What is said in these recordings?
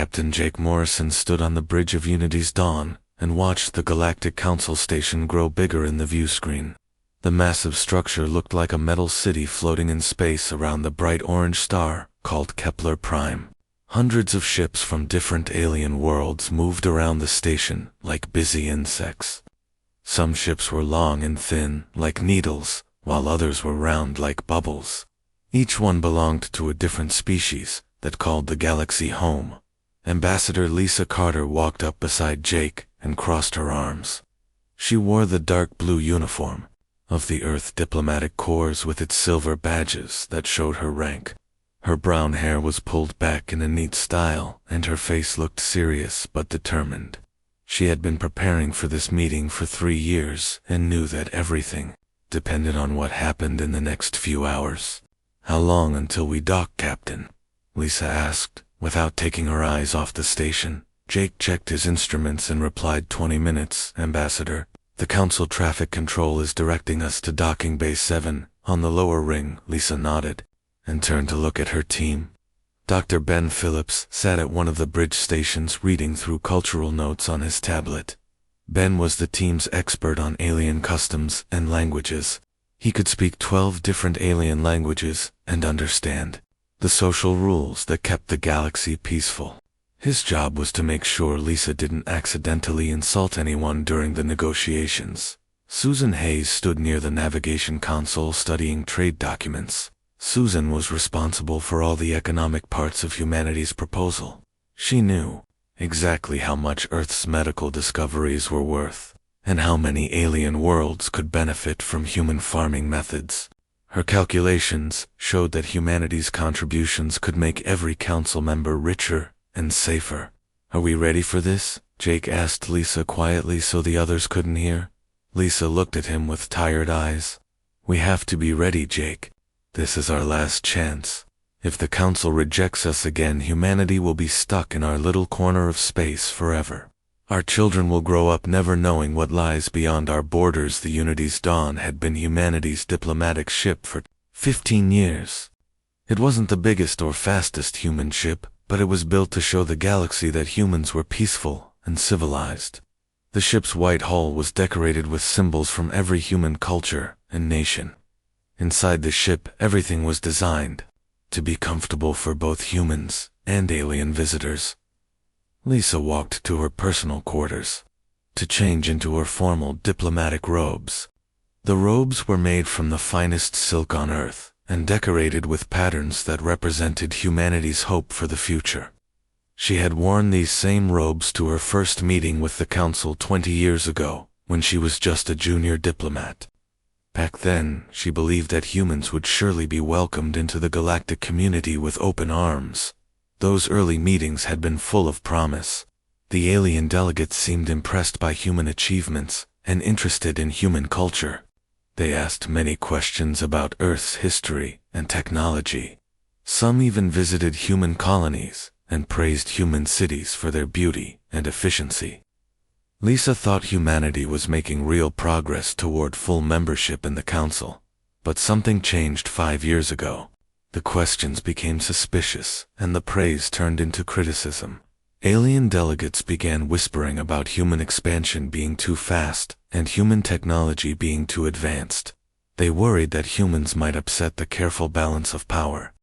Captain Jake Morrison stood on the bridge of Unity's Dawn and watched the Galactic Council station grow bigger in the view screen. The massive structure looked like a metal city floating in space around the bright orange star called Kepler Prime. Hundreds of ships from different alien worlds moved around the station like busy insects. Some ships were long and thin, like needles, while others were round like bubbles. Each one belonged to a different species that called the galaxy home. Ambassador Lisa Carter walked up beside Jake and crossed her arms. She wore the dark blue uniform of the Earth Diplomatic Corps with its silver badges that showed her rank. Her brown hair was pulled back in a neat style, and her face looked serious but determined. She had been preparing for this meeting for 3 years and knew that everything depended on what happened in the next few hours. "How long until we dock, Captain?" Lisa asked, without taking her eyes off the station. Jake checked his instruments and replied, 20 minutes, Ambassador. The Council Traffic Control is directing us to Docking Bay 7 on the lower ring. Lisa nodded and turned to look at her team. Dr. Ben Phillips sat at one of the bridge stations reading through cultural notes on his tablet. Ben was the team's expert on alien customs and languages. He could speak 12 different alien languages and understand the social rules that kept the galaxy peaceful. His job was to make sure Lisa didn't accidentally insult anyone during the negotiations. Susan Hayes stood near the navigation console studying trade documents. Susan was responsible for all the economic parts of humanity's proposal. She knew exactly how much Earth's medical discoveries were worth, and how many alien worlds could benefit from human farming methods. Her calculations showed that humanity's contributions could make every council member richer and safer. "Are we ready for this?" Jake asked Lisa quietly so the others couldn't hear. Lisa looked at him with tired eyes. "We have to be ready, Jake. This is our last chance. If the Council rejects us again, humanity will be stuck in our little corner of space forever. Our children will grow up never knowing what lies beyond our borders." The Unity's Dawn had been humanity's diplomatic ship for 15 years. It wasn't the biggest or fastest human ship, but it was built to show the galaxy that humans were peaceful and civilized. The ship's white hull was decorated with symbols from every human culture and nation. Inside the ship, everything was designed to be comfortable for both humans and alien visitors. Lisa walked to her personal quarters to change into her formal diplomatic robes. The robes were made from the finest silk on Earth and decorated with patterns that represented humanity's hope for the future. She had worn these same robes to her first meeting with the Council 20 years ago, when she was just a junior diplomat. Back then, she believed that humans would surely be welcomed into the galactic community with open arms. Those early meetings had been full of promise. The alien delegates seemed impressed by human achievements and interested in human culture. They asked many questions about Earth's history and technology. Some even visited human colonies and praised human cities for their beauty and efficiency. Lisa thought humanity was making real progress toward full membership in the Council. But something changed 5 years ago. The questions became suspicious, and the praise turned into criticism. Alien delegates began whispering about human expansion being too fast and human technology being too advanced. They worried that humans might upset the careful balance of power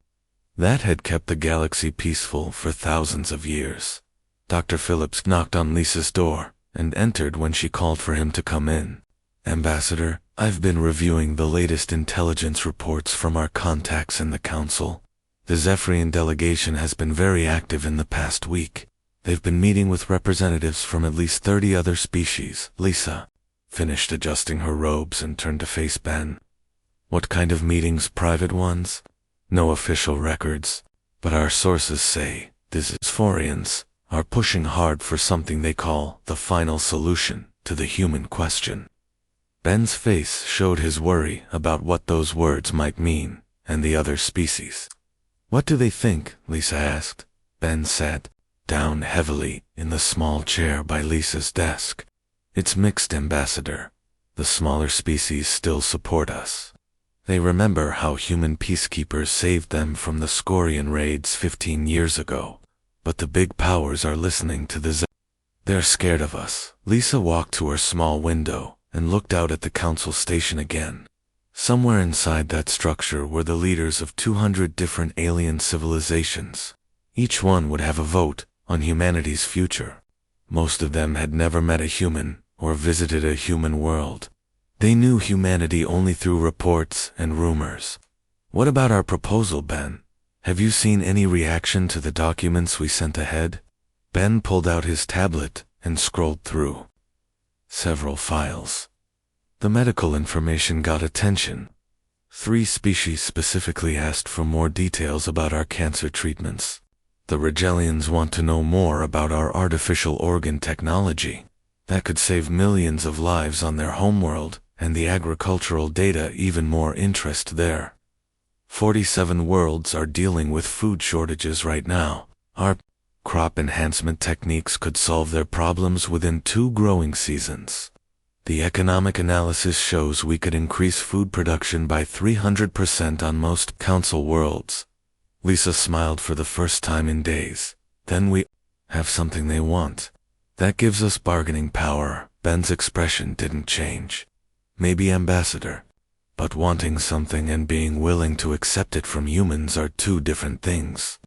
that had kept the galaxy peaceful for thousands of years. Dr. Phillips knocked on Lisa's door and entered when she called for him to come in. "Ambassador, I've been reviewing the latest intelligence reports from our contacts in the Council. The Zephyrian delegation has been very active in the past week. They've been meeting with representatives from at least 30 other species." Lisa finished adjusting her robes and turned to face Ben. "What kind of meetings? Private ones?" "No official records, but our sources say these Zephyrians are pushing hard for something they call the final solution to the human question." Ben's face showed his worry about what those words might mean, and the other species. "What do they think?" Lisa asked. Ben sat down heavily in the small chair by Lisa's desk. "It's mixed, Ambassador. The smaller species still support us. They remember how human peacekeepers saved them from the Scorian raids 15 years ago. but the big powers are listening to the They're scared of us. Lisa walked to her small window and looked out at the council station again. Somewhere inside that structure were the leaders of 200 different alien civilizations. Each one would have a vote on humanity's future. Most of them had never met a human or visited a human world. They knew humanity only through reports and rumors. What about our proposal, Ben? Have you seen any reaction to the documents we sent ahead? Ben pulled out his tablet and scrolled through several files. The medical information got attention. 3 species specifically asked for more details about our cancer treatments. The Regellians want to know more about our artificial organ technology that could save millions of lives on their homeworld, and the agricultural data even more interest there. 47 worlds are dealing with food shortages right now. Our crop enhancement techniques could solve their problems within 2 growing seasons. The economic analysis shows we could increase food production by 300% on most council worlds. Lisa smiled for the first time in days. Then we have something they want. That gives us bargaining power. Ben's expression didn't change. Maybe ambassador. But wanting something and being willing to accept it from humans are 2 different things.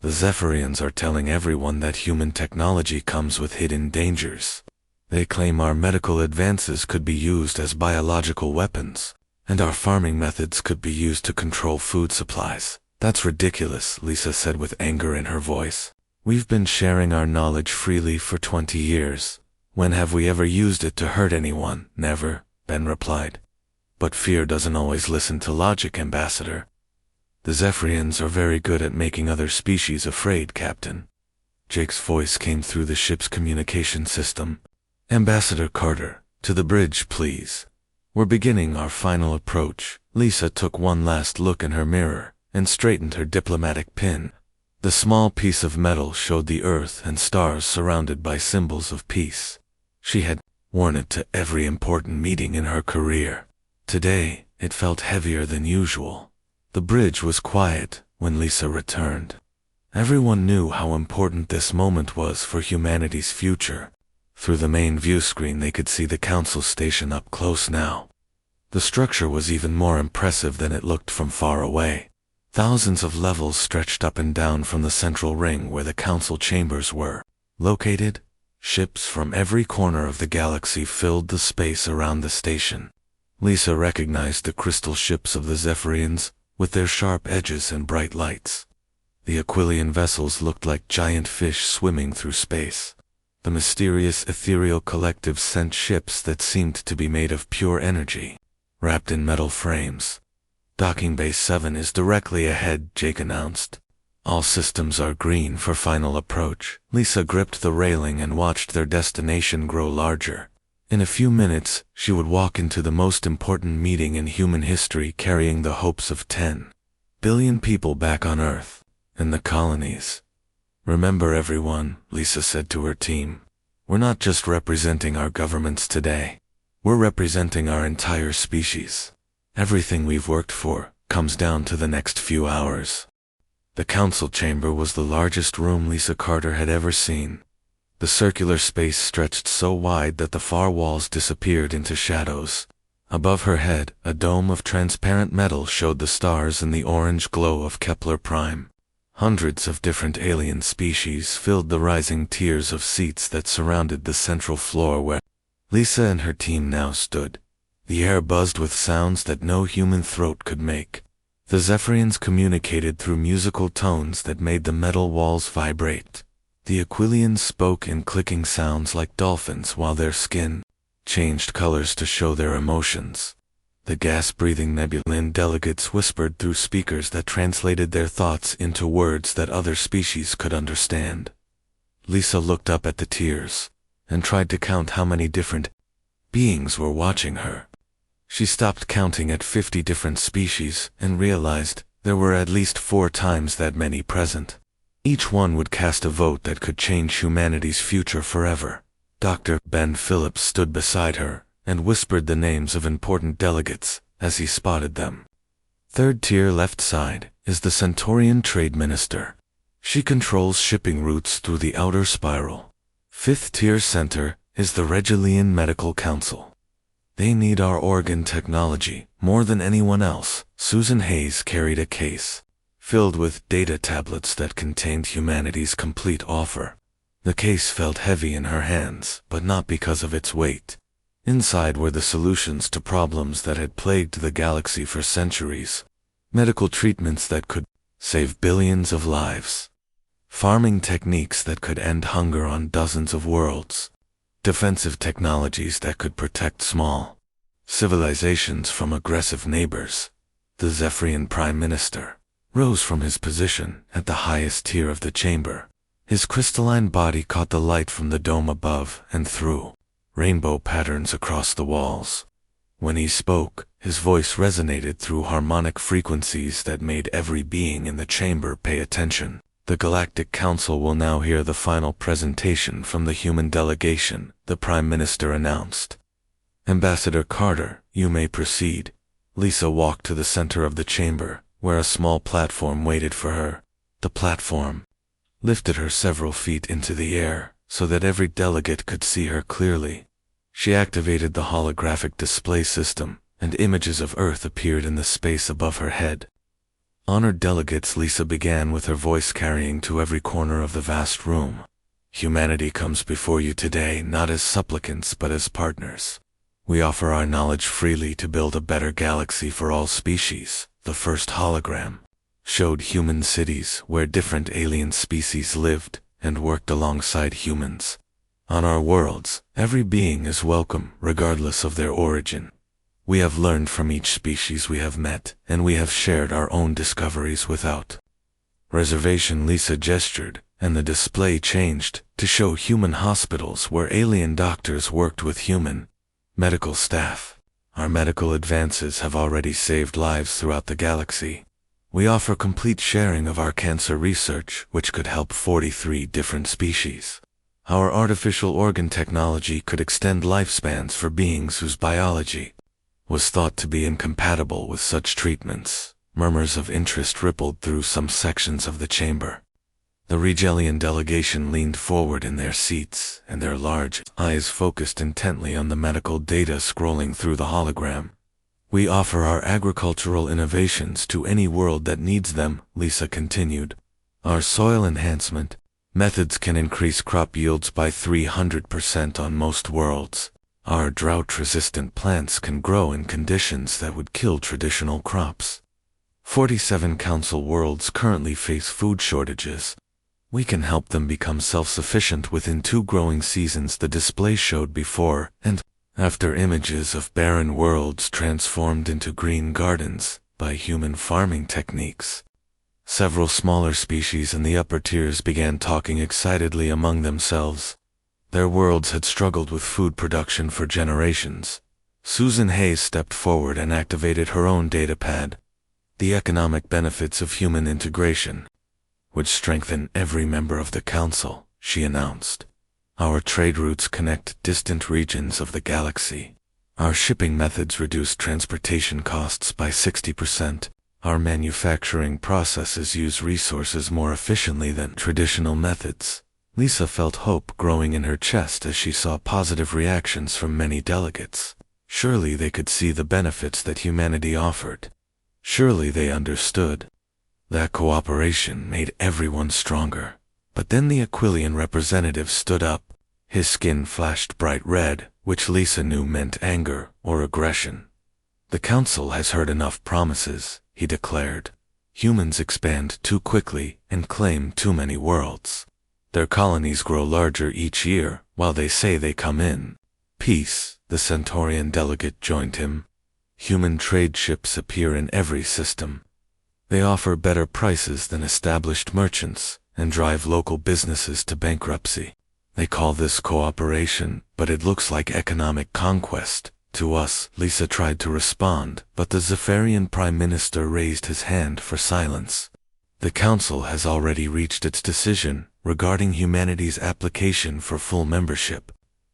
The Zephyrians are telling everyone that human technology comes with hidden dangers. They claim our medical advances could be used as biological weapons, and our farming methods could be used to control food supplies. That's ridiculous, Lisa said with anger in her voice. We've been sharing our knowledge freely for 20 years. When have we ever used it to hurt anyone? Never, Ben replied. But fear doesn't always listen to logic, Ambassador. The Zephyrians are very good at making other species afraid, Captain. Jake's voice came through the ship's communication system. Ambassador Carter, to the bridge, please. We're beginning our final approach. Lisa took one last look in her mirror and straightened her diplomatic pin. The small piece of metal showed the earth and stars surrounded by symbols of peace. She had worn it to every important meeting in her career. Today, it felt heavier than usual. The bridge was quiet when Lisa returned. Everyone knew how important this moment was for humanity's future. Through the main view screen they could see the council station up close now. The structure was even more impressive than it looked from far away. Thousands of levels stretched up and down from the central ring where the council chambers were located. Ships from every corner of the galaxy filled the space around the station. Lisa recognized the crystal ships of the Zephyrians with their sharp edges and bright lights. The Aquilian vessels looked like giant fish swimming through space. The mysterious ethereal collective sent ships that seemed to be made of pure energy, wrapped in metal frames. Docking Bay 7 is directly ahead, Jake announced. All systems are green for final approach. Lisa gripped the railing and watched their destination grow larger. In a few minutes, she would walk into the most important meeting in human history carrying the hopes of 10 billion people back on Earth, in the colonies. Remember everyone, Lisa said to her team. We're not just representing our governments today. We're representing our entire species. Everything we've worked for comes down to the next few hours. The council chamber was the largest room Lisa Carter had ever seen. The circular space stretched so wide that the far walls disappeared into shadows. Above her head, a dome of transparent metal showed the stars in the orange glow of Kepler Prime. Hundreds of different alien species filled the rising tiers of seats that surrounded the central floor where Lisa and her team now stood. The air buzzed with sounds that no human throat could make. The Zephyrians communicated through musical tones that made the metal walls vibrate. The Aquilians spoke in clicking sounds like dolphins while their skin changed colors to show their emotions. The gas-breathing Nebulan delegates whispered through speakers that translated their thoughts into words that other species could understand. Lisa looked up at the tiers and tried to count how many different beings were watching her. She stopped counting at 50 different species and realized there were at least 4 times that many present. Each one would cast a vote that could change humanity's future forever. Dr. Ben Phillips stood beside her and whispered the names of important delegates as he spotted them. Third tier left side is the Centaurian Trade Minister. She controls shipping routes through the outer spiral. Fifth-tier center is the Regilian Medical Council. They need our organ technology more than anyone else. Susan Hayes carried a case filled with data tablets that contained humanity's complete offer. The case felt heavy in her hands, but not because of its weight. Inside were the solutions to problems that had plagued the galaxy for centuries. Medical treatments that could save billions of lives. Farming techniques that could end hunger on dozens of worlds. Defensive technologies that could protect small civilizations from aggressive neighbors. The Zephyrian Prime Minister rose from his position at the highest tier of the chamber. His crystalline body caught the light from the dome above and threw rainbow patterns across the walls. When he spoke, his voice resonated through harmonic frequencies that made every being in the chamber pay attention. The Galactic Council will now hear the final presentation from the human delegation, the Prime Minister announced. Ambassador Carter, you may proceed. Lisa walked to the center of the chamber, where a small platform waited for her. The platform lifted her several feet into the air, so that every delegate could see her clearly. She activated the holographic display system, and images of Earth appeared in the space above her head. Honored delegates, Lisa began with her voice carrying to every corner of the vast room. Humanity comes before you today not as supplicants but as partners. We offer our knowledge freely to build a better galaxy for all species. The first hologram showed human cities where different alien species lived and worked alongside humans. On our worlds, every being is welcome regardless of their origin. We have learned from each species we have met, and we have shared our own discoveries without reservation. Lisa gestured, and the display changed to show human hospitals where alien doctors worked with human medical staff. Our medical advances have already saved lives throughout the galaxy. We offer complete sharing of our cancer research, which could help 43 different species. Our artificial organ technology could extend lifespans for beings whose biology was thought to be incompatible with such treatments. Murmurs of interest rippled through some sections of the chamber. The Regilian delegation leaned forward in their seats, and their large eyes focused intently on the medical data scrolling through the hologram. We offer our agricultural innovations to any world that needs them, Lisa continued. Our soil enhancement methods can increase crop yields by 300% on most worlds. Our drought-resistant plants can grow in conditions that would kill traditional crops. 47 council worlds currently face food shortages. We can help them become self-sufficient within 2 growing seasons. The display showed before and after images of barren worlds transformed into green gardens by human farming techniques. Several smaller species in the upper tiers began talking excitedly among themselves. Their worlds had struggled with food production for generations. Susan Hayes stepped forward and activated her own datapad. The economic benefits of human integration would strengthen every member of the council, she announced. Our trade routes connect distant regions of the galaxy. Our shipping methods reduce transportation costs by 60%. Our manufacturing processes use resources more efficiently than traditional methods. Lisa felt hope growing in her chest as she saw positive reactions from many delegates. Surely they could see the benefits that humanity offered. Surely they understood. That cooperation made everyone stronger. But then the Aquilian representative stood up. His skin flashed bright red, which Lisa knew meant anger or aggression. The council has heard enough promises, he declared. Humans expand too quickly and claim too many worlds. Their colonies grow larger each year, while they say they come in peace. The Centaurian delegate joined him. Human trade ships appear in every system. They offer better prices than established merchants and drive local businesses to bankruptcy. They call this cooperation, but it looks like economic conquest to us. Lisa tried to respond, but the Zephyrian Prime Minister raised his hand for silence. The Council has already reached its decision regarding humanity's application for full membership.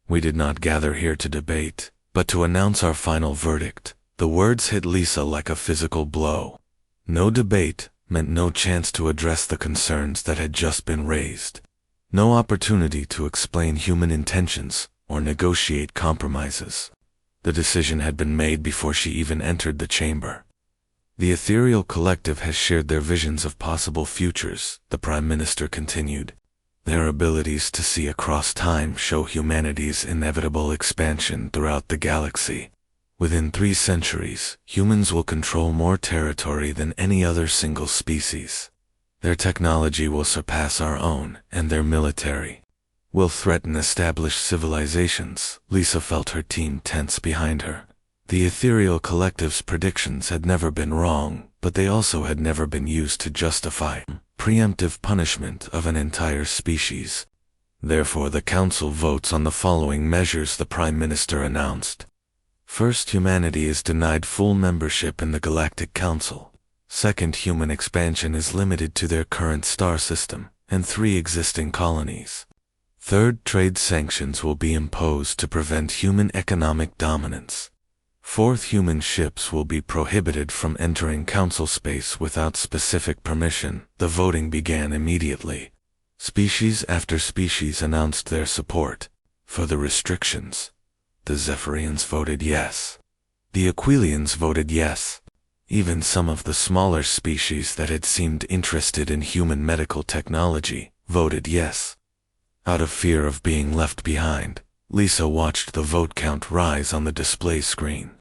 We did not gather here to debate, but to announce our final verdict. The words hit Lisa like a physical blow. No debate, meant no chance to address the concerns that had just been raised. No opportunity to explain human intentions or negotiate compromises. The decision had been made before she even entered the chamber. The ethereal collective has shared their visions of possible futures, the Prime Minister continued. Their abilities to see across time show humanity's inevitable expansion throughout the galaxy. Within 3 centuries, humans will control more territory than any other single species. Their technology will surpass our own, and their military will threaten established civilizations. Lisa felt her team tense behind her. The ethereal collective's predictions had never been wrong, but they also had never been used to justify preemptive punishment of an entire species. Therefore, the Council votes on the following measures, the Prime Minister announced. First, humanity is denied full membership in the Galactic Council. Second, human expansion is limited to their current star system and 3 existing colonies. Third, trade sanctions will be imposed to prevent human economic dominance. Fourth, human ships will be prohibited from entering Council space without specific permission. The voting began immediately. Species after species announced their support for the restrictions. The Zephyrians voted yes. The Aquilians voted yes. Even some of the smaller species that had seemed interested in human medical technology voted yes. Out of fear of being left behind, Lisa watched the vote count rise on the display screen.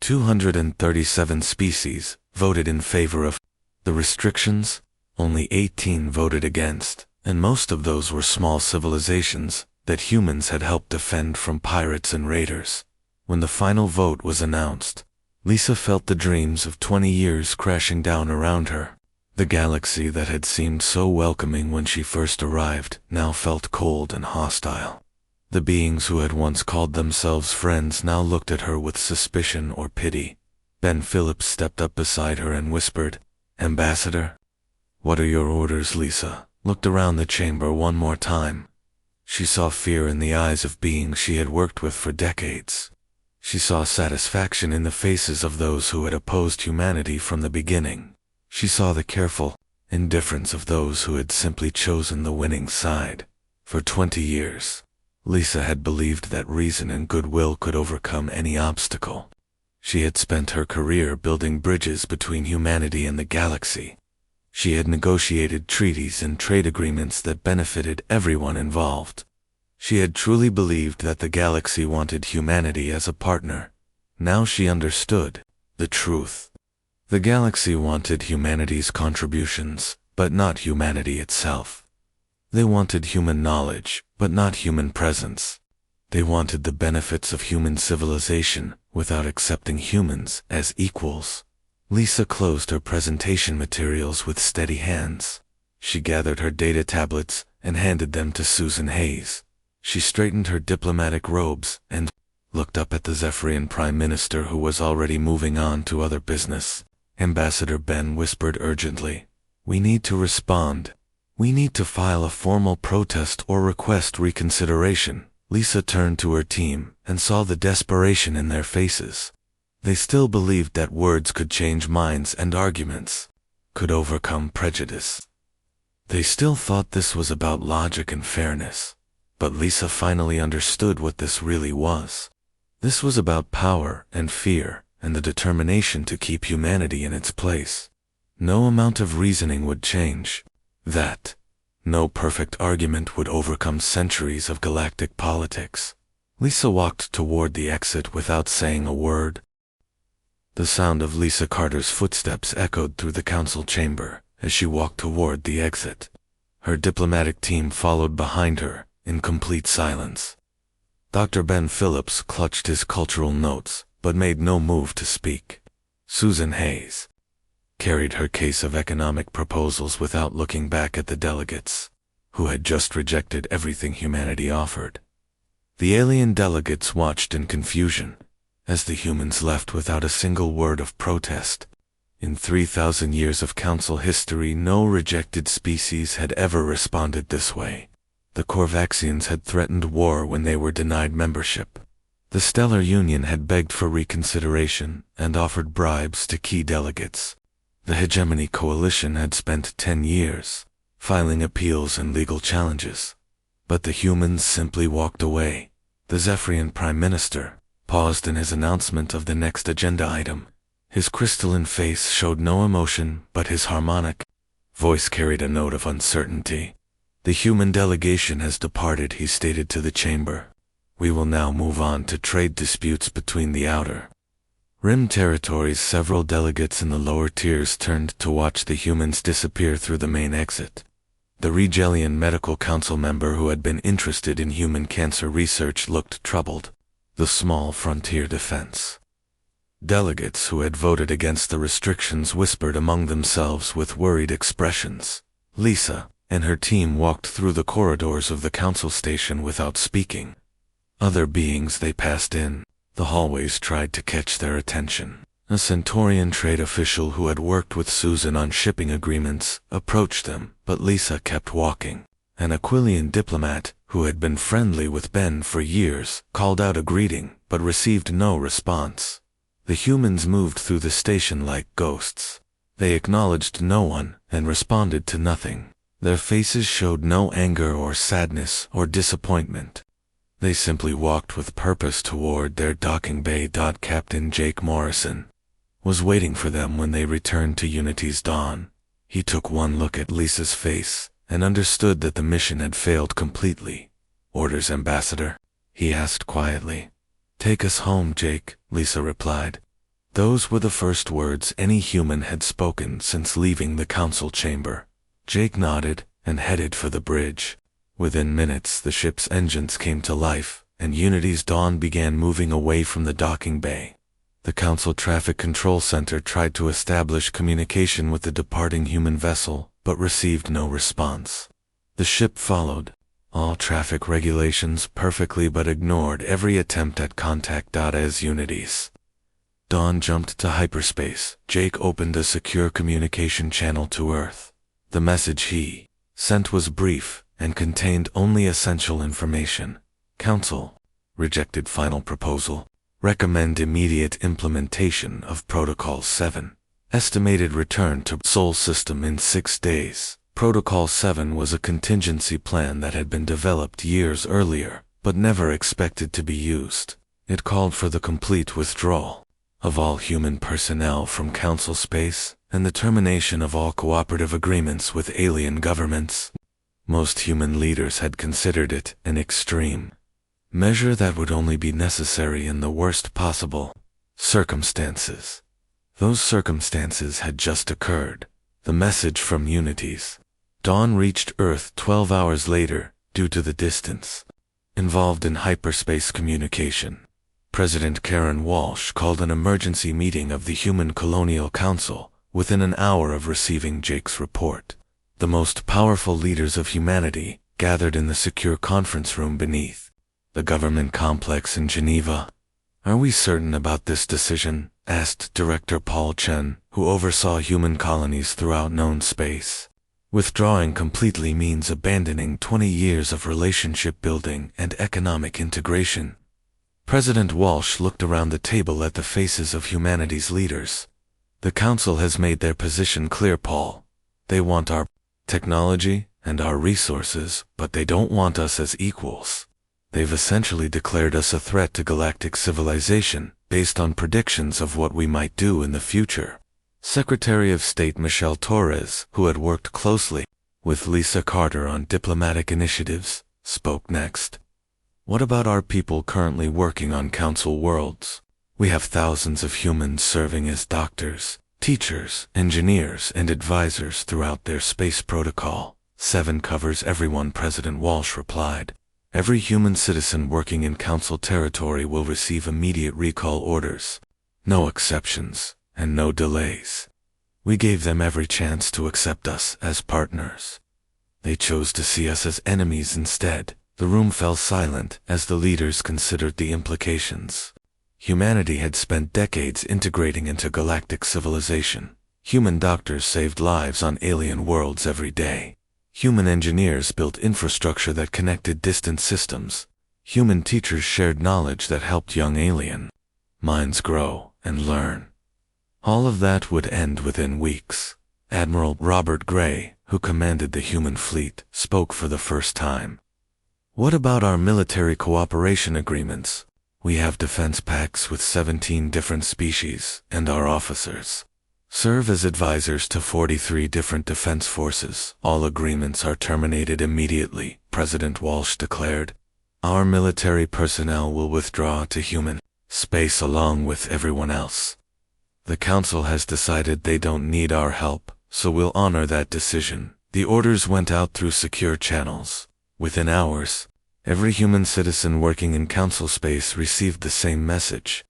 237 species voted in favor of the restrictions, only 18 voted against, and most of those were small civilizations that humans had helped defend from pirates and raiders. When the final vote was announced, Lisa felt the dreams of 20 years crashing down around her. The galaxy that had seemed so welcoming when she first arrived now felt cold and hostile. The beings who had once called themselves friends now looked at her with suspicion or pity. Ben Phillips stepped up beside her and whispered, "Ambassador?" "What are your orders?" Lisa looked around the chamber one more time. She saw fear in the eyes of beings she had worked with for decades. She saw satisfaction in the faces of those who had opposed humanity from the beginning. She saw the careful indifference of those who had simply chosen the winning side. For 20 years, Lisa had believed that reason and goodwill could overcome any obstacle. She had spent her career building bridges between humanity and the galaxy. She had negotiated treaties and trade agreements that benefited everyone involved. She had truly believed that the galaxy wanted humanity as a partner. Now she understood the truth. The galaxy wanted humanity's contributions, but not humanity itself. They wanted human knowledge, but not human presence. They wanted the benefits of human civilization without accepting humans as equals. Lisa closed her presentation materials with steady hands. She gathered her data tablets and handed them to Susan Hayes. She straightened her diplomatic robes and looked up at the Zephyrian Prime Minister, who was already moving on to other business. Ambassador Ben whispered urgently, "We need to respond. We need to file a formal protest or request reconsideration." Lisa turned to her team and saw the desperation in their faces. They still believed that words could change minds and arguments could overcome prejudice. They still thought this was about logic and fairness. But Lisa finally understood what this really was. This was about power and fear and the determination to keep humanity in its place. No amount of reasoning would change that. No perfect argument would overcome centuries of galactic politics. Lisa walked toward the exit without saying a word. The sound of Lisa Carter's footsteps echoed through the council chamber as she walked toward the exit. Her diplomatic team followed behind her in complete silence. Dr. Ben Phillips clutched his cultural notes, but made no move to speak. Susan Hayes carried her case of economic proposals without looking back at the delegates, who had just rejected everything humanity offered. The alien delegates watched in confusion as the humans left without a single word of protest. In 3,000 years of council history, no rejected species had ever responded this way. The Corvaxians had threatened war when they were denied membership. The Stellar Union had begged for reconsideration and offered bribes to key delegates. The Hegemony Coalition had spent 10 years filing appeals and legal challenges, but the humans simply walked away. The Zephyrian Prime Minister paused in his announcement of the next agenda item. His crystalline face showed no emotion, but his harmonic voice carried a note of uncertainty. The human delegation has departed, he stated to the chamber. We will now move on to trade disputes between the outer rim territories. Several delegates in the lower tiers turned to watch the humans disappear through the main exit. The Regelian Medical Council member who had been interested in human cancer research looked troubled. The small frontier defense delegates who had voted against the restrictions whispered among themselves with worried expressions. Lisa and her team walked through the corridors of the council station without speaking. Other beings they passed in the hallways tried to catch their attention. A Centaurian trade official who had worked with Susan on shipping agreements approached them, but Lisa kept walking. An Aquilian diplomat who had been friendly with Ben for years called out a greeting, but received no response. The humans moved through the station like ghosts. They acknowledged no one and responded to nothing. Their faces showed no anger or sadness or disappointment. They simply walked with purpose toward their docking bay. Captain Jake Morrison was waiting for them when they returned to Unity's dawn. He took one look at Lisa's face and understood that the mission had failed completely. Orders, Ambassador? He asked quietly. Take us home, Jake, Lisa replied. Those were the first words any human had spoken since leaving the council chamber. Jake nodded and headed for the bridge. Within minutes, the ship's engines came to life, and Unity's dawn began moving away from the docking bay. The Council Traffic Control Center tried to establish communication with the departing human vessel, but received no response. The ship followed all traffic regulations perfectly but ignored every attempt at contact. As Unity's dawn jumped to hyperspace, Jake opened a secure communication channel to Earth. The message he sent was brief and contained only essential information. Council rejected final proposal. Recommend immediate implementation of Protocol 7. Estimated return to Sol system in 6 days. Protocol 7 was a contingency plan that had been developed years earlier, but never expected to be used. It called for the complete withdrawal of all human personnel from Council space and the termination of all cooperative agreements with alien governments. Most human leaders had considered it an extreme measure that would only be necessary in the worst possible circumstances. Those circumstances had just occurred. The message from Unity's dawn reached Earth 12 hours later due to the distance involved in hyperspace communication. President Karen Walsh called an emergency meeting of the Human Colonial Council within an hour of receiving Jake's report. The most powerful leaders of humanity gathered in the secure conference room beneath the government complex in Geneva. Are we certain about this decision? Asked Director Paul Chen, who oversaw human colonies throughout known space. Withdrawing completely means abandoning 20 years of relationship building and economic integration. President Walsh looked around the table at the faces of humanity's leaders. The Council has made their position clear, Paul. They want our technology and our resources, but they don't want us as equals. They've essentially declared us a threat to galactic civilization, based on predictions of what we might do in the future. Secretary of State Michelle Torres, who had worked closely with Lisa Carter on diplomatic initiatives, spoke next. What about our people currently working on Council worlds? We have thousands of humans serving as doctors, teachers, engineers, and advisors throughout their space protocol. 7 covers everyone, President Walsh replied. Every human citizen working in Council territory will receive immediate recall orders. No exceptions, and no delays. We gave them every chance to accept us as partners. They chose to see us as enemies instead. The room fell silent as the leaders considered the implications. Humanity had spent decades integrating into galactic civilization. Human doctors saved lives on alien worlds every day. Human engineers built infrastructure that connected distant systems. Human teachers shared knowledge that helped young alien minds grow and learn. All of that would end within weeks. Admiral Robert Gray, who commanded the human fleet, spoke for the first time. "What about our military cooperation agreements? We have defense pacts with 17 different species, and our officers serve as advisors to 43 different defense forces. All agreements are terminated immediately," President Walsh declared. "Our military personnel will withdraw to human space along with everyone else. The Council has decided they don't need our help, so we'll honor that decision." The orders went out through secure channels. Within hours, every human citizen working in Council space received the same message.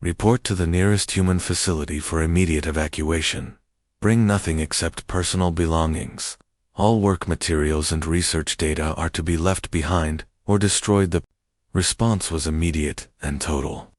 Report to the nearest human facility for immediate evacuation. Bring nothing except personal belongings. All work materials and research data are to be left behind or destroyed. The response was immediate and total.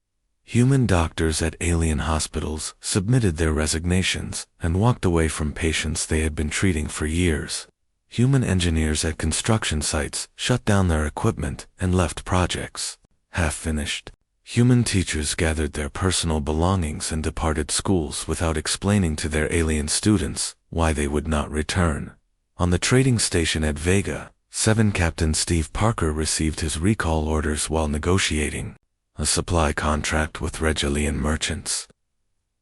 Human doctors at alien hospitals submitted their resignations and walked away from patients they had been treating for years. Human engineers at construction sites shut down their equipment and left projects half-finished. Human teachers gathered their personal belongings and departed schools without explaining to their alien students why they would not return. On the trading station at Vega, 7 Captain Steve Parker received his recall orders while negotiating a supply contract with Regalian merchants.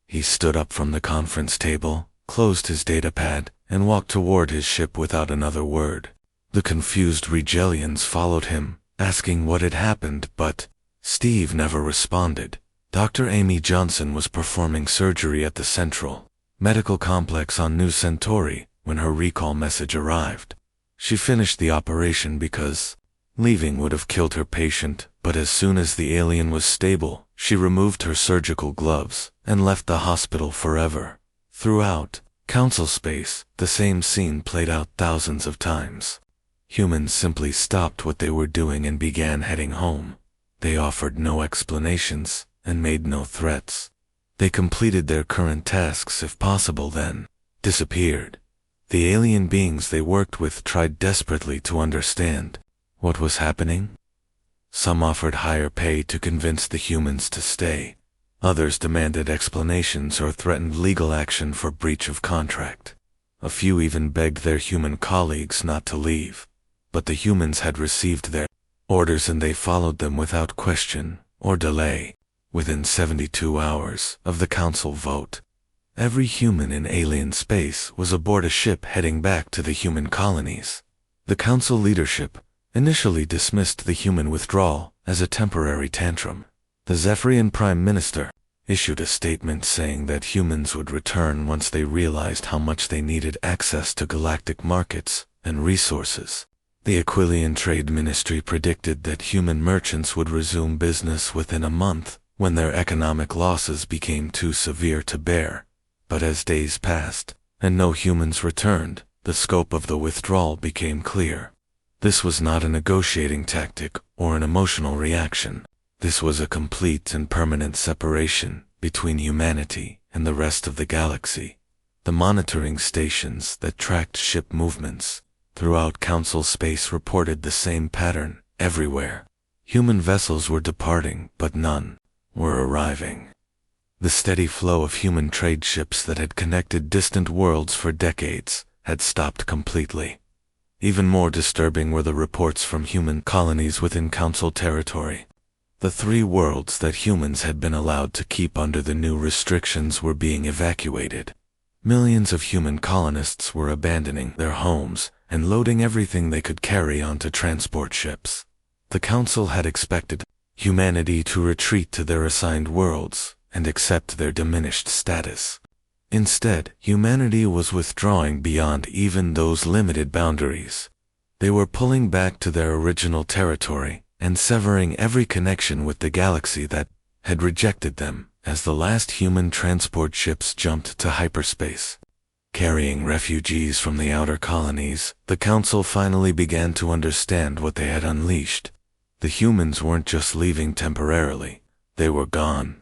He stood up from the conference table, closed his datapad, and walked toward his ship without another word. The confused Regalians followed him, asking what had happened, but Steve never responded. Dr. Amy Johnson was performing surgery at the Central Medical Complex on New Centauri when her recall message arrived. She finished the operation because leaving would have killed her patient, but as soon as the alien was stable, she removed her surgical gloves and left the hospital forever. Throughout Council space, the same scene played out thousands of times. Humans simply stopped what they were doing and began heading home. They offered no explanations and made no threats. They completed their current tasks if possible, then disappeared. The alien beings they worked with tried desperately to understand what was happening. Some offered higher pay to convince the humans to stay. Others demanded explanations or threatened legal action for breach of contract. A few even begged their human colleagues not to leave. But the humans had received their orders and they followed them without question or delay. Within 72 hours of the Council vote, every human in alien space was aboard a ship heading back to the human colonies. The Council leadership initially dismissed the human withdrawal as a temporary tantrum. The Zephyrian Prime Minister issued a statement saying that humans would return once they realized how much they needed access to galactic markets and resources. The Aquilian Trade Ministry predicted that human merchants would resume business within a month when their economic losses became too severe to bear. But as days passed and no humans returned, the scope of the withdrawal became clear. This was not a negotiating tactic or an emotional reaction. This was a complete and permanent separation between humanity and the rest of the galaxy. The monitoring stations that tracked ship movements throughout Council space reported the same pattern everywhere. Human vessels were departing, but none were arriving. The steady flow of human trade ships that had connected distant worlds for decades had stopped completely. Even more disturbing were the reports from human colonies within Council territory. The 3 worlds that humans had been allowed to keep under the new restrictions were being evacuated. Millions of human colonists were abandoning their homes and loading everything they could carry onto transport ships. The Council had expected humanity to retreat to their assigned worlds and accept their diminished status. Instead, humanity was withdrawing beyond even those limited boundaries. They were pulling back to their original territory and severing every connection with the galaxy that had rejected them as the last human transport ships jumped to hyperspace. Carrying refugees from the outer colonies, the Council finally began to understand what they had unleashed. The humans weren't just leaving temporarily, they were gone.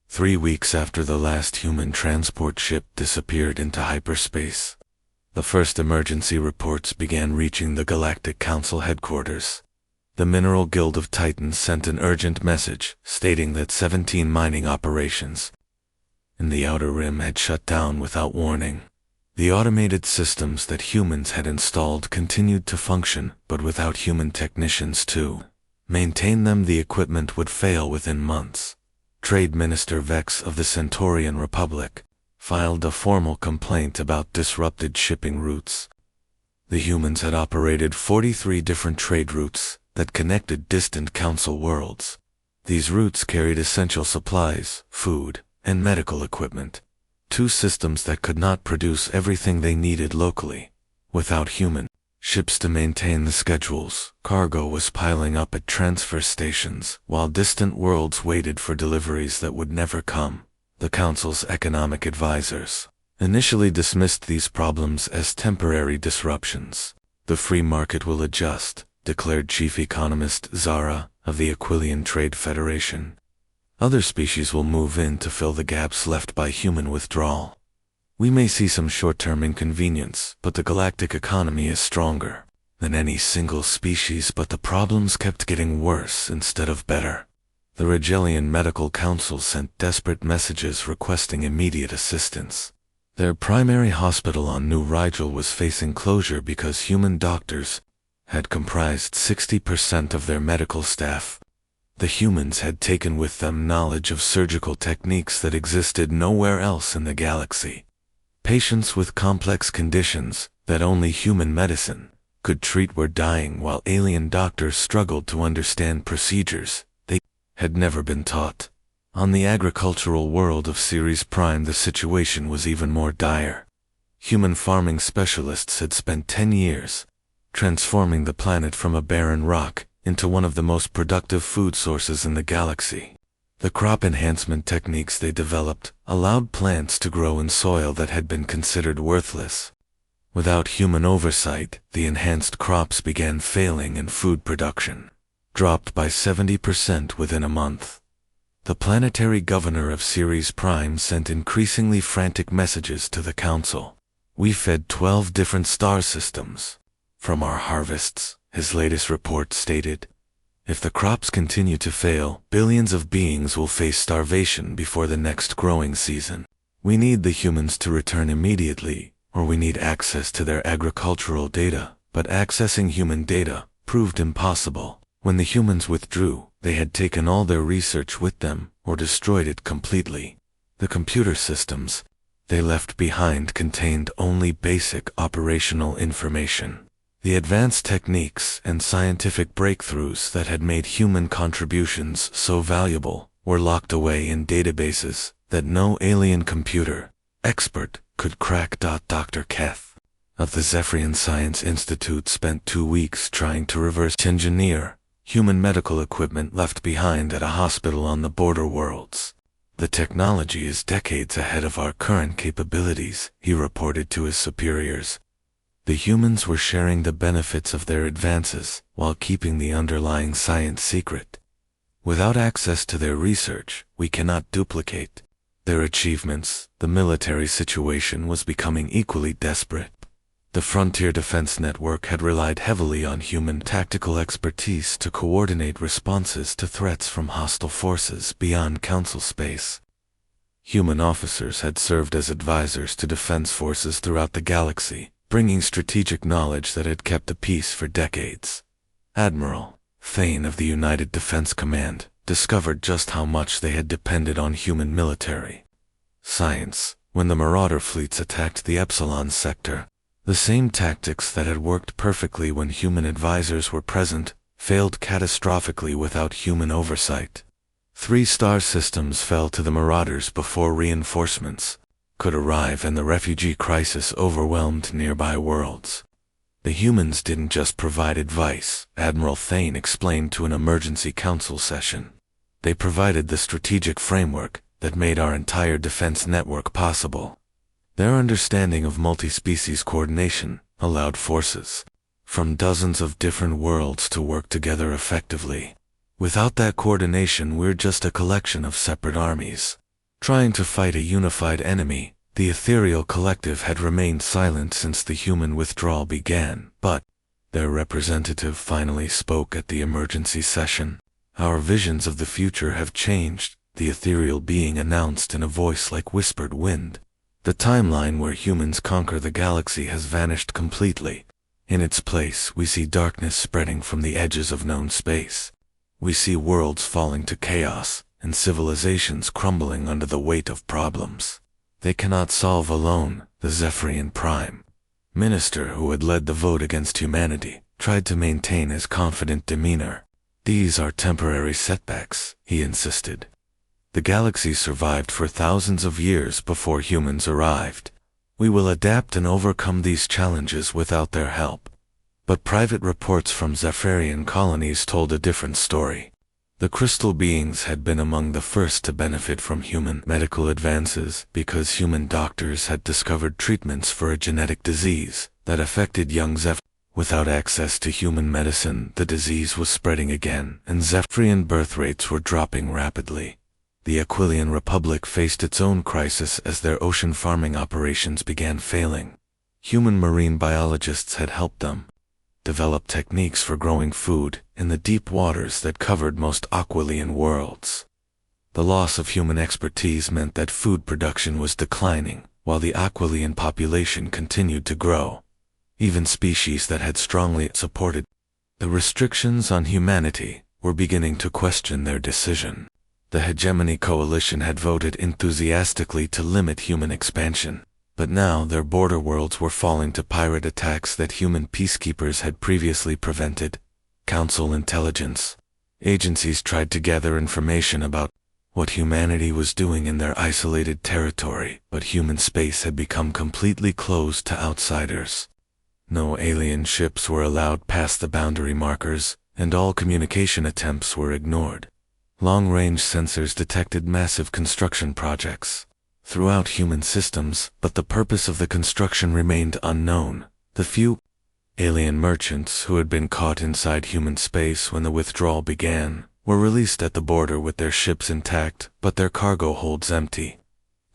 3 weeks after the last human transport ship disappeared into hyperspace, the first emergency reports began reaching the Galactic Council headquarters. The Mineral Guild of Titans sent an urgent message stating that 17 mining operations and the outer rim had shut down without warning. The automated systems that humans had installed continued to function, but without human technicians to maintain them, the equipment would fail within months. Trade Minister Vex of the Centaurian Republic filed a formal complaint about disrupted shipping routes. The humans had operated 43 different trade routes that connected distant council worlds. These routes carried essential supplies, food, and medical equipment. Two systems that could not produce everything they needed locally. Without human ships to maintain the schedules, cargo was piling up at transfer stations, while distant worlds waited for deliveries that would never come. The Council's economic advisors initially dismissed these problems as temporary disruptions. The free market will adjust, declared Chief Economist Zara of the Aquilian Trade Federation. Other species will move in to fill the gaps left by human withdrawal. We may see some short-term inconvenience, but the galactic economy is stronger than any single species. But the problems kept getting worse instead of better. The Rigelian Medical Council sent desperate messages requesting immediate assistance. Their primary hospital on New Rigel was facing closure because human doctors had comprised 60% of their medical staff. The humans had taken with them knowledge of surgical techniques that existed nowhere else in the galaxy. Patients with complex conditions that only human medicine could treat were dying, while alien doctors struggled to understand procedures they had never been taught. On the agricultural world of Ceres Prime, the situation was even more dire. Human farming specialists had spent 10 years transforming the planet from a barren rock into one of the most productive food sources in the galaxy. The crop enhancement techniques they developed allowed plants to grow in soil that had been considered worthless. Without human oversight, the enhanced crops began failing and food production dropped by 70% within a month. The planetary governor of Ceres Prime sent increasingly frantic messages to the council. We fed 12 different star systems from our harvests, his latest report stated. If the crops continue to fail, billions of beings will face starvation before the next growing season. We need the humans to return immediately, or we need access to their agricultural data. But accessing human data proved impossible. When the humans withdrew, they had taken all their research with them, or destroyed it completely. The computer systems they left behind contained only basic operational information. The advanced techniques and scientific breakthroughs that had made human contributions so valuable were locked away in databases that no alien computer expert could crack. Dr. Keth of the Zephyrian Science Institute spent 2 weeks trying to reverse engineer human medical equipment left behind at a hospital on the border worlds. The technology is decades ahead of our current capabilities, he reported to his superiors. The humans were sharing the benefits of their advances while keeping the underlying science secret. Without access to their research, we cannot duplicate their achievements. The military situation was becoming equally desperate. The Frontier Defense Network had relied heavily on human tactical expertise to coordinate responses to threats from hostile forces beyond Council space. Human officers had served as advisors to defense forces throughout the galaxy, bringing strategic knowledge that had kept the peace for decades. Admiral Thane of the United Defense Command discovered just how much they had depended on human military science when the Marauder fleets attacked the Epsilon sector. The same tactics that had worked perfectly when human advisors were present failed catastrophically without human oversight. 3 star systems fell to the Marauders before reinforcements could arrive, and the refugee crisis overwhelmed nearby worlds. The humans didn't just provide advice, Admiral Thane explained to an emergency council session. They provided the strategic framework that made our entire defense network possible. Their understanding of multi-species coordination allowed forces from dozens of different worlds to work together effectively. Without that coordination, we're just a collection of separate armies trying to fight a unified enemy. The ethereal collective had remained silent since the human withdrawal began, but their representative finally spoke at the emergency session. Our visions of the future have changed, the ethereal being announced in a voice like whispered wind. The timeline where humans conquer the galaxy has vanished completely. In its place, we see darkness spreading from the edges of known space. We see worlds falling to chaos, and civilizations crumbling under the weight of problems they cannot solve alone. The Zephyrian Prime Minister, who had led the vote against humanity, tried to maintain his confident demeanor. "These are temporary setbacks," he insisted. "The galaxy survived for thousands of years before humans arrived. We will adapt and overcome these challenges without their help." But private reports from Zephyrian colonies told a different story. The crystal beings had been among the first to benefit from human medical advances because human doctors had discovered treatments for a genetic disease that affected young Zephyr. Without access to human medicine, the disease was spreading again, and Zephyrian birth rates were dropping rapidly. The Aquilian Republic faced its own crisis as their ocean farming operations began failing. Human marine biologists had helped them develop techniques for growing food in the deep waters that covered most Aquilian worlds. The loss of human expertise meant that food production was declining, while the Aquilian population continued to grow. Even species that had strongly supported the restrictions on humanity were beginning to question their decision. The Hegemony Coalition had voted enthusiastically to limit human expansion, but now their border worlds were falling to pirate attacks that human peacekeepers had previously prevented. Council intelligence agencies tried to gather information about what humanity was doing in their isolated territory, but human space had become completely closed to outsiders. No alien ships were allowed past the boundary markers, and all communication attempts were ignored. Long-range sensors detected massive construction projects throughout human systems, but the purpose of the construction remained unknown. The few alien merchants who had been caught inside human space when the withdrawal began were released at the border with their ships intact, but their cargo holds empty.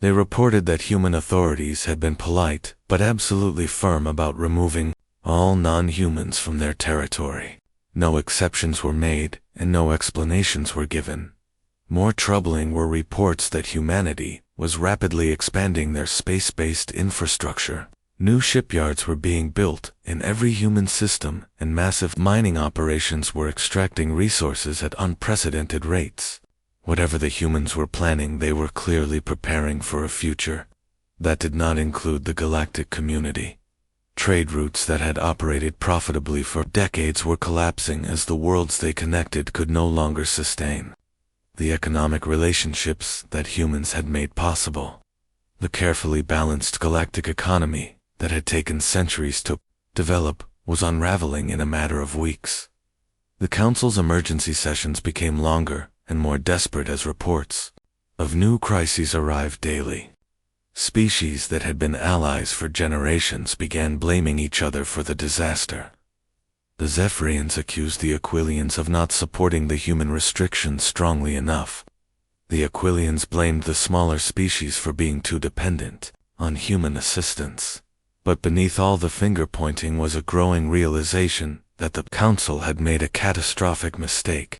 They reported that human authorities had been polite, but absolutely firm about removing all non-humans from their territory. No exceptions were made, and no explanations were given. More troubling were reports that humanity was rapidly expanding their space-based infrastructure. New shipyards were being built in every human system, and massive mining operations were extracting resources at unprecedented rates. Whatever the humans were planning, they were clearly preparing for a future. That did not include the galactic community. Trade routes that had operated profitably for decades were collapsing as the worlds they connected could no longer sustain the economic relationships that humans had made possible. The carefully balanced galactic economy that had taken centuries to develop was unraveling in a matter of weeks. The Council's emergency sessions became longer and more desperate as reports of new crises arrived daily. Species that had been allies for generations began blaming each other for the disaster. The Zephyrians accused the Aquilians of not supporting the human restrictions strongly enough. The Aquilians blamed the smaller species for being too dependent on human assistance. But beneath all the finger-pointing was a growing realization that the Council had made a catastrophic mistake.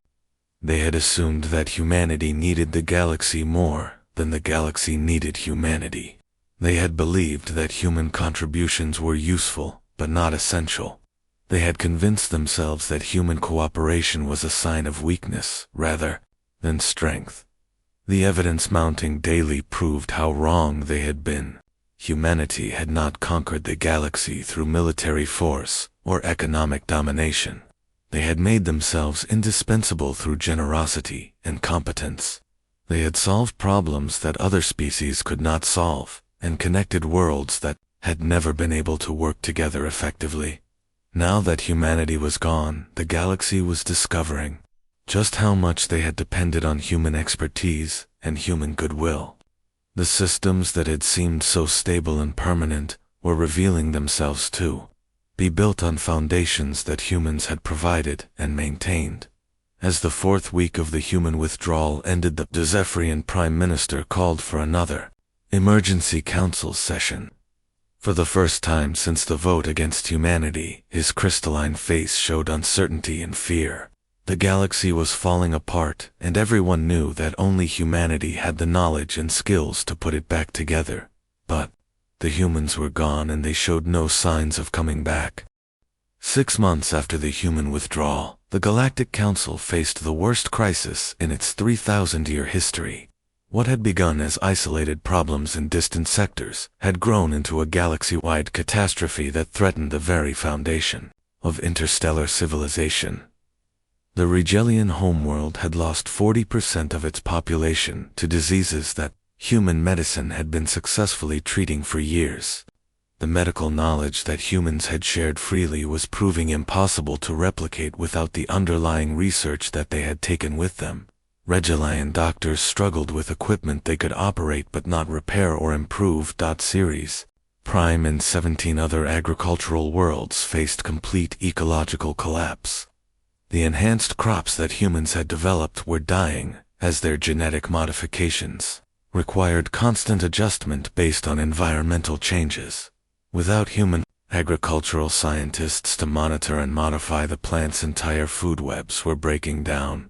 They had assumed that humanity needed the galaxy more than the galaxy needed humanity. They had believed that human contributions were useful, but not essential. They had convinced themselves that human cooperation was a sign of weakness, rather than strength. The evidence mounting daily proved how wrong they had been. Humanity had not conquered the galaxy through military force or economic domination. They had made themselves indispensable through generosity and competence. They had solved problems that other species could not solve, and connected worlds that had never been able to work together effectively. Now that humanity was gone, the galaxy was discovering just how much they had depended on human expertise and human goodwill. The systems that had seemed so stable and permanent were revealing themselves to be built on foundations that humans had provided and maintained. As the fourth week of the human withdrawal ended, the Zephyrian Prime Minister called for another emergency council session. For the first time since the vote against humanity, his crystalline face showed uncertainty and fear. The galaxy was falling apart, and everyone knew that only humanity had the knowledge and skills to put it back together. But the humans were gone, and they showed no signs of coming back. 6 months after the human withdrawal, the Galactic Council faced the worst crisis in its 3,000-year history. What had begun as isolated problems in distant sectors had grown into a galaxy-wide catastrophe that threatened the very foundation of interstellar civilization. The Regelian homeworld had lost 40% of its population to diseases that human medicine had been successfully treating for years. The medical knowledge that humans had shared freely was proving impossible to replicate without the underlying research that they had taken with them. Regelian doctors struggled with equipment they could operate but not repair or improve. Ceres, Prime, and 17 other agricultural worlds faced complete ecological collapse. The enhanced crops that humans had developed were dying, as their genetic modifications required constant adjustment based on environmental changes. Without human agricultural scientists to monitor and modify the plant's entire food webs were breaking down.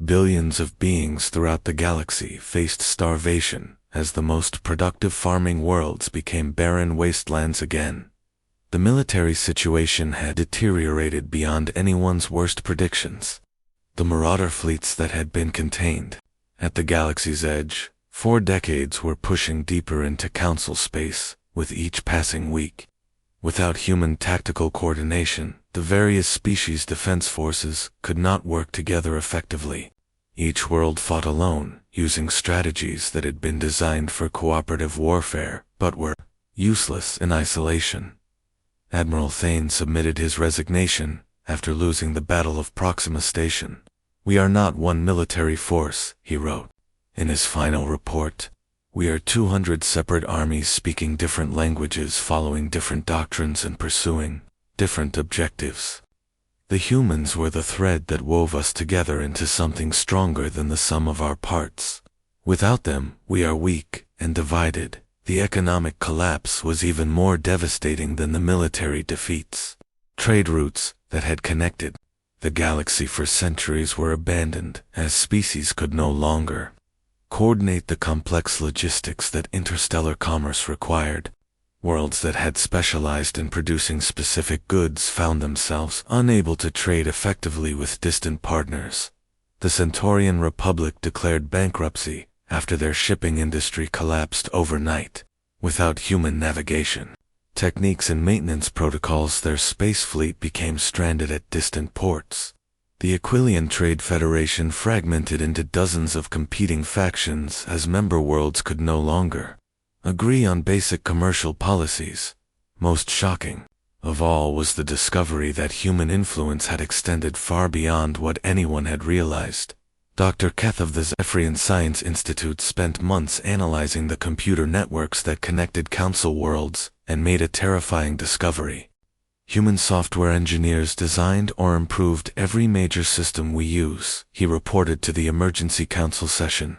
Billions of beings throughout the galaxy faced starvation as the most productive farming worlds became barren wastelands again. The military situation had deteriorated beyond anyone's worst predictions. The marauder fleets that had been contained at the galaxy's edge for decades were pushing deeper into council space with each passing week. Without human tactical coordination, the various species' defense forces could not work together effectively. Each world fought alone, using strategies that had been designed for cooperative warfare, but were useless in isolation. Admiral Thane submitted his resignation after losing the Battle of Proxima Station. "We are not one military force," he wrote in his final report. "We are 200 separate armies speaking different languages, following different doctrines, and pursuing different objectives. The humans were the thread that wove us together into something stronger than the sum of our parts. Without them, we are weak and divided." The economic collapse was even more devastating than the military defeats. Trade routes that had connected the galaxy for centuries were abandoned, as species could no longer coordinate the complex logistics that interstellar commerce required. Worlds that had specialized in producing specific goods found themselves unable to trade effectively with distant partners. The Centaurian Republic declared bankruptcy after their shipping industry collapsed overnight. Without human navigation techniques and maintenance protocols, their space fleet became stranded at distant ports. The Aquilian Trade Federation fragmented into dozens of competing factions as member worlds could no longer agree on basic commercial policies. Most shocking of all was the discovery that human influence had extended far beyond what anyone had realized. Dr. Keth of the Zephyrian Science Institute spent months analyzing the computer networks that connected council worlds and made a terrifying discovery. Human software engineers designed or improved every major system we use, he reported to the emergency council session.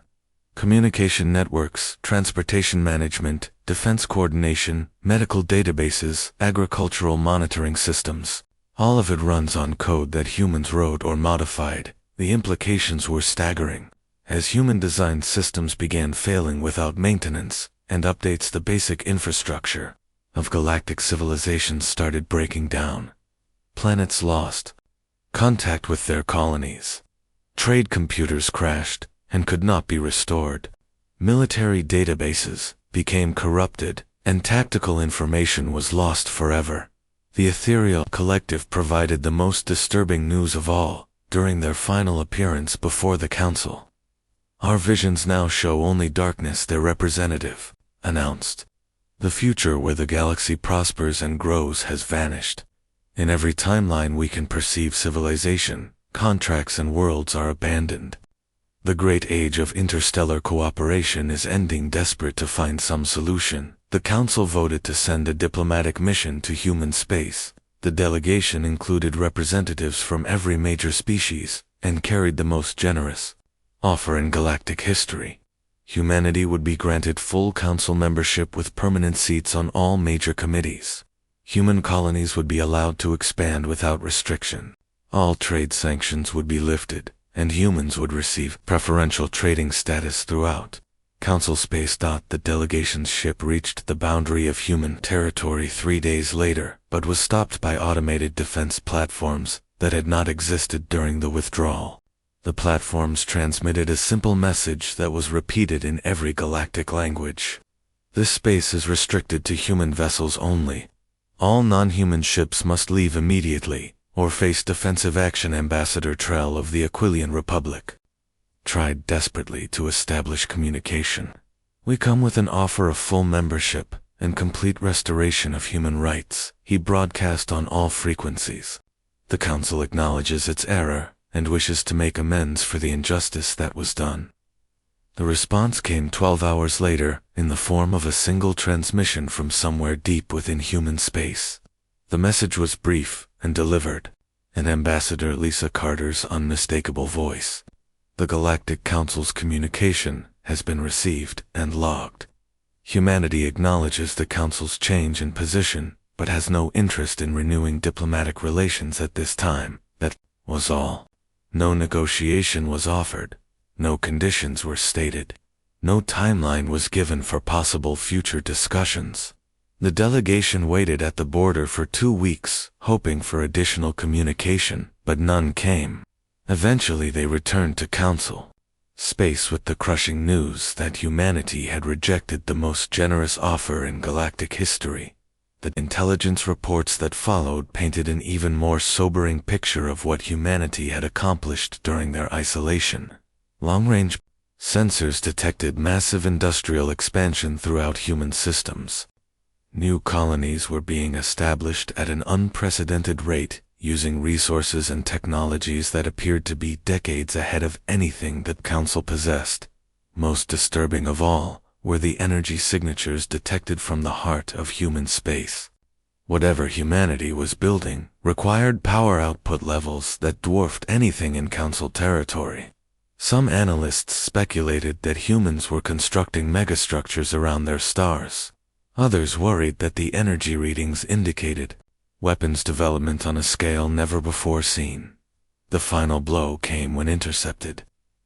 Communication networks, transportation management, defense coordination, medical databases, agricultural monitoring systems. All of it runs on code that humans wrote or modified. The implications were staggering. As human-designed systems began failing without maintenance and updates, the basic infrastructure of galactic civilizations started breaking down. Planets lost contact with their colonies. Trade computers crashed and could not be restored. Military databases became corrupted, and tactical information was lost forever. The Ethereal Collective provided the most disturbing news of all during their final appearance before the council. "Our visions now show only darkness," their representative announced. "The future where the galaxy prospers and grows has vanished. In every timeline we can perceive civilization, contracts and worlds are abandoned. The great age of interstellar cooperation is ending." Desperate to find some solution, the council voted to send a diplomatic mission to human space. The delegation included representatives from every major species and carried the most generous offer in galactic history. Humanity would be granted full council membership with permanent seats on all major committees. Human colonies would be allowed to expand without restriction. All trade sanctions would be lifted, and humans would receive preferential trading status throughout Council space. The delegation's ship reached the boundary of human territory 3 days later, but was stopped by automated defense platforms that had not existed during the withdrawal. The platforms transmitted a simple message that was repeated in every galactic language. This space is restricted to human vessels only. All non-human ships must leave immediately, or face defensive action. Ambassador Trell of the Aquilian Republic tried desperately to establish communication. We come with an offer of full membership and complete restoration of human rights, he broadcast on all frequencies. The Council acknowledges its error and wishes to make amends for the injustice that was done. The response came 12 hours later in the form of a single transmission from somewhere deep within human space. The message was brief and delivered in Ambassador Lisa Carter's unmistakable voice. The Galactic Council's communication has been received and logged. Humanity acknowledges the Council's change in position, but has no interest in renewing diplomatic relations at this time. That was all. No negotiation was offered. No conditions were stated. No timeline was given for possible future discussions. The delegation waited at the border for 2 weeks, hoping for additional communication, but none came. Eventually they returned to Council space with the crushing news that humanity had rejected the most generous offer in galactic history. The intelligence reports that followed painted an even more sobering picture of what humanity had accomplished during their isolation. Long-range sensors detected massive industrial expansion throughout human systems. New colonies were being established at an unprecedented rate, using resources and technologies that appeared to be decades ahead of anything that Council possessed. Most disturbing of all were the energy signatures detected from the heart of human space. Whatever humanity was building required power output levels that dwarfed anything in Council territory. Some analysts speculated that humans were constructing megastructures around their stars. Others worried that the energy readings indicated weapons development on a scale never before seen. The final blow came when intercepted.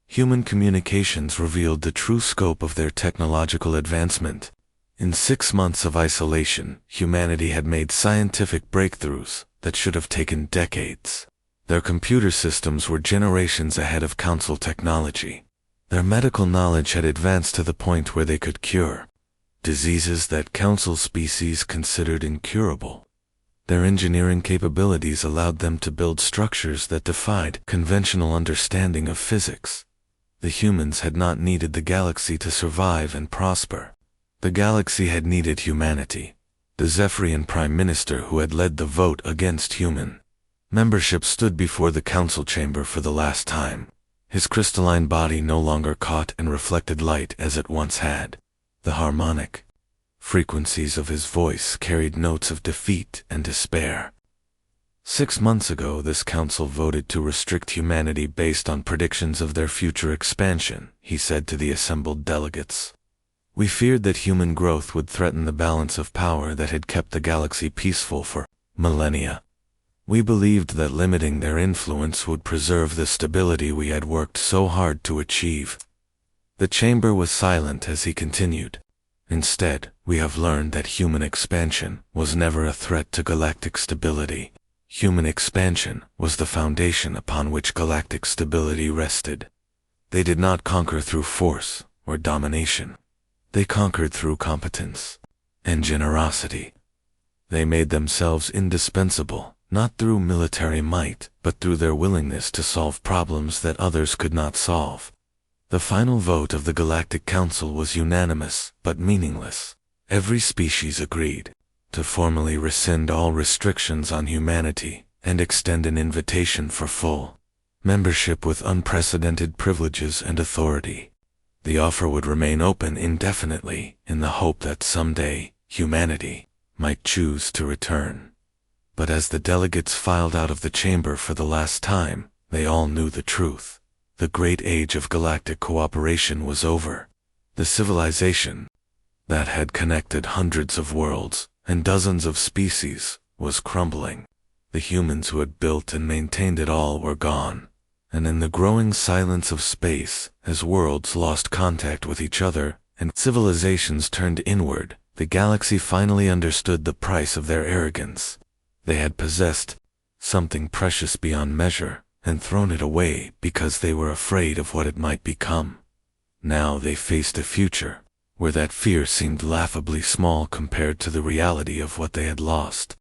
Human communications revealed the true scope of their technological advancement. In 6 months of isolation, humanity had made scientific breakthroughs that should have taken decades. Their computer systems were generations ahead of Council technology. Their medical knowledge had advanced to the point where they could cure diseases that Council species considered incurable. Their engineering capabilities allowed them to build structures that defied conventional understanding of physics. The humans had not needed the galaxy to survive and prosper. The galaxy had needed humanity. The Zephyrian Prime Minister who had led the vote against human membership stood before the Council chamber for the last time. His crystalline body no longer caught and reflected light as it once had. The harmonic frequencies of his voice carried notes of defeat and despair. 6 months ago, this Council voted to restrict humanity based on predictions of their future expansion, he said to the assembled delegates. We feared that human growth would threaten the balance of power that had kept the galaxy peaceful for millennia. We believed that limiting their influence would preserve the stability we had worked so hard to achieve. The chamber was silent as he continued. Instead, we have learned that human expansion was never a threat to galactic stability. Human expansion was the foundation upon which galactic stability rested. They did not conquer through force or domination. They conquered through competence and generosity. They made themselves indispensable, not through military might, but through their willingness to solve problems that others could not solve. The final vote of the Galactic Council was unanimous, but meaningless. Every species agreed to formally rescind all restrictions on humanity and extend an invitation for full membership with unprecedented privileges and authority. The offer would remain open indefinitely in the hope that someday humanity might choose to return. But as the delegates filed out of the chamber for the last time, they all knew the truth. The great age of galactic cooperation was over. The civilization that had connected hundreds of worlds and dozens of species was crumbling. The humans who had built and maintained it all were gone. And in the growing silence of space, as worlds lost contact with each other and civilizations turned inward, the galaxy finally understood the price of their arrogance. They had possessed something precious beyond measure and thrown it away because they were afraid of what it might become. Now they faced a future where that fear seemed laughably small compared to the reality of what they had lost.